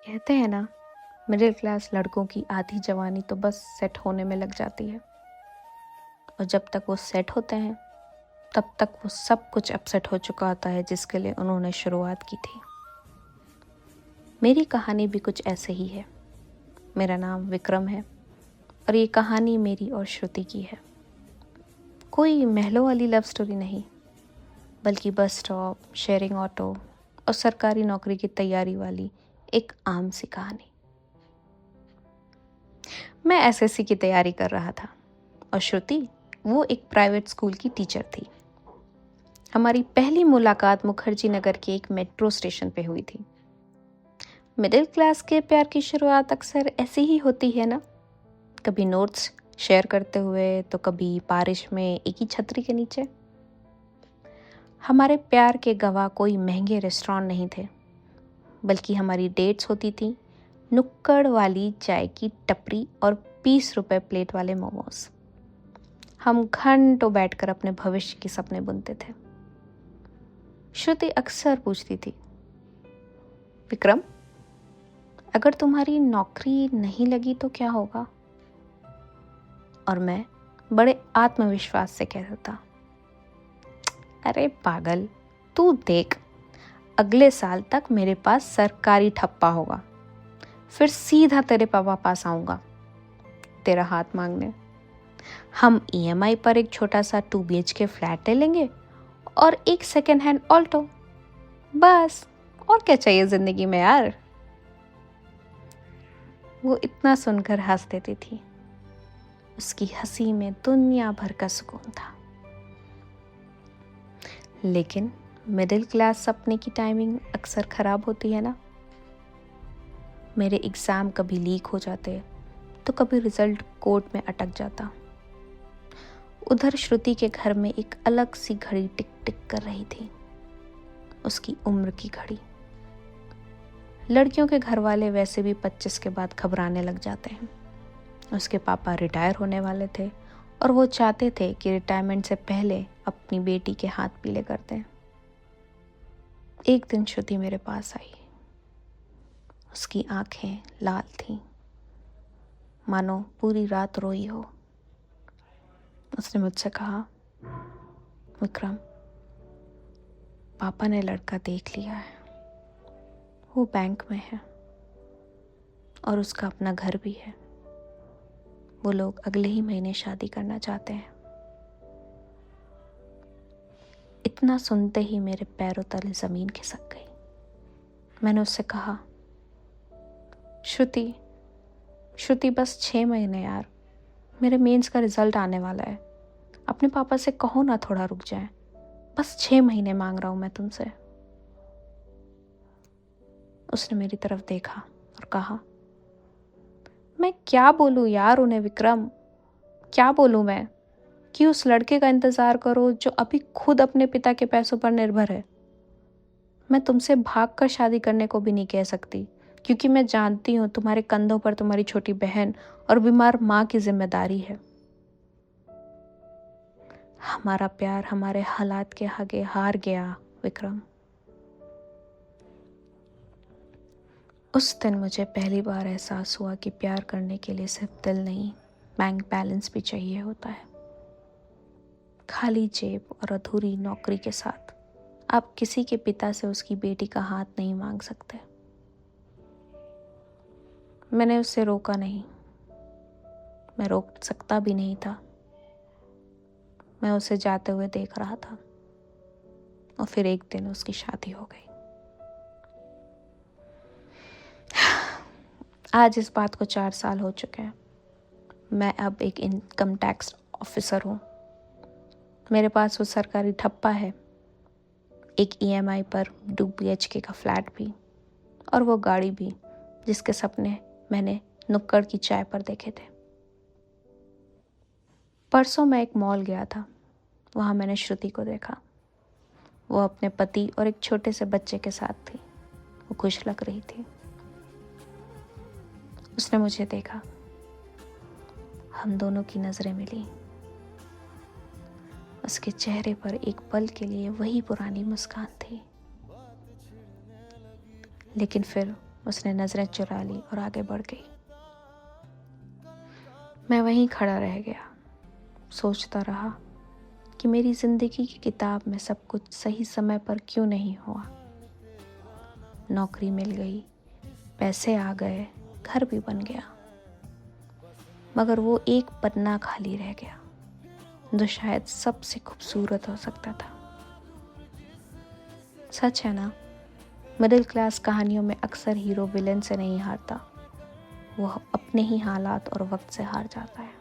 कहते हैं ना, मिडिल क्लास लड़कों की आधी जवानी तो बस सेट होने में लग जाती है। और जब तक वो सेट होते हैं तब तक वो सब कुछ अपसेट हो चुका होता है जिसके लिए उन्होंने शुरुआत की थी। मेरी कहानी भी कुछ ऐसे ही है। मेरा नाम विक्रम है और ये कहानी मेरी और श्रुति की है। कोई महलों वाली लव स्टोरी नहीं, बल्कि बस स्टॉप, शेयरिंग ऑटो और सरकारी नौकरी की तैयारी वाली एक आम सी कहानी। मैं एसएससी की तैयारी कर रहा था और श्रुति वो एक प्राइवेट स्कूल की टीचर थी। हमारी पहली मुलाकात मुखर्जी नगर के एक मेट्रो स्टेशन पे हुई थी। मिडिल क्लास के प्यार की शुरुआत अक्सर ऐसी ही होती है ना, कभी नोट्स शेयर करते हुए तो कभी बारिश में एक ही छतरी के नीचे। हमारे प्यार के गवाह कोई महंगे रेस्टोरेंट नहीं थे, बल्कि हमारी डेट्स होती थी नुक्कड़ वाली चाय की टपरी और 20 रुपए प्लेट वाले मोमोज। हम घंटों बैठकर अपने भविष्य के सपने बुनते थे। श्रुति अक्सर पूछती थी, विक्रम, अगर तुम्हारी नौकरी नहीं लगी तो क्या होगा? और मैं बड़े आत्मविश्वास से कहता था, अरे पागल, तू देख, अगले साल तक मेरे पास सरकारी ठप्पा होगा, फिर सीधा तेरे पापा पास आऊंगा तेरा हाथ मांगने। हम ईएमआई पर एक छोटा सा 2 BHK फ्लैट ले लेंगे और एक सेकेंड हैंड ऑल्टो, बस। और क्या चाहिए जिंदगी में यार। वो इतना सुनकर हंस देती थी। उसकी हंसी में दुनिया भर का सुकून था। लेकिन मिडिल क्लास सपने की टाइमिंग अक्सर खराब होती है ना। मेरे एग्जाम कभी लीक हो जाते तो कभी रिजल्ट कोर्ट में अटक जाता। उधर श्रुति के घर में एक अलग सी घड़ी टिक टिक कर रही थी, उसकी उम्र की घड़ी। लड़कियों के घर वाले वैसे भी 25 के बाद घबराने लग जाते हैं। उसके पापा रिटायर होने वाले थे और वो चाहते थे कि रिटायरमेंट से पहले अपनी बेटी के हाथ पीले कर दें। एक दिन श्रुति मेरे पास आई। उसकी आंखें लाल थीं, मानो पूरी रात रोई हो। उसने मुझसे कहा, विक्रम, पापा ने लड़का देख लिया है। वो बैंक में है और उसका अपना घर भी है। वो लोग अगले ही महीने शादी करना चाहते हैं। इतना सुनते ही मेरे पैरों तले जमीन खिसक गई। मैंने उससे कहा, श्रुति श्रुति, बस 6 महीने यार, मेरे मेंस का रिजल्ट आने वाला है। अपने पापा से कहो ना थोड़ा रुक जाए, बस 6 महीने मांग रहा हूं मैं तुमसे। उसने मेरी तरफ देखा और कहा, मैं क्या बोलूं यार उन्हें विक्रम, क्या बोलूं मैं कि उस लड़के का इंतजार करो जो अभी खुद अपने पिता के पैसों पर निर्भर है। मैं तुमसे भाग कर शादी करने को भी नहीं कह सकती, क्योंकि मैं जानती हूँ तुम्हारे कंधों पर तुम्हारी छोटी बहन और बीमार माँ की जिम्मेदारी है। हमारा प्यार हमारे हालात के आगे हार गया विक्रम। उस दिन मुझे पहली बार एहसास हुआ कि प्यार करने के लिए सिर्फ दिल नहीं, बैंक बैलेंस भी चाहिए होता है। खाली जेब और अधूरी नौकरी के साथ आप किसी के पिता से उसकी बेटी का हाथ नहीं मांग सकते। मैंने उससे रोका नहीं, मैं रोक सकता भी नहीं था। मैं उसे जाते हुए देख रहा था और फिर एक दिन उसकी शादी हो गई। आज इस बात को 4 साल हो चुके हैं। मैं अब एक इनकम टैक्स ऑफिसर हूँ। मेरे पास वो सरकारी ठप्पा है, एक ईएमआई पर 2 BHK का फ्लैट भी, और वो गाड़ी भी जिसके सपने मैंने नुक्कड़ की चाय पर देखे थे। परसों मैं एक मॉल गया था। वहाँ मैंने श्रुति को देखा। वो अपने पति और एक छोटे से बच्चे के साथ थी। वो खुश लग रही थी। उसने मुझे देखा। हम दोनों की नजरें मिली। उसके चेहरे पर एक पल के लिए वही पुरानी मुस्कान थी, लेकिन फिर उसने नज़रें चुरा ली और आगे बढ़ गई। मैं वहीं खड़ा रह गया, सोचता रहा कि मेरी ज़िंदगी की किताब में सब कुछ सही समय पर क्यों नहीं हुआ। नौकरी मिल गई, पैसे आ गए, घर भी बन गया, मगर वो एक पन्ना खाली रह गया जो शायद सबसे खूबसूरत हो सकता था। सच है ना, मिडिल क्लास कहानियों में अक्सर हीरो विलेन से नहीं हारता, वो अपने ही हालात और वक्त से हार जाता है।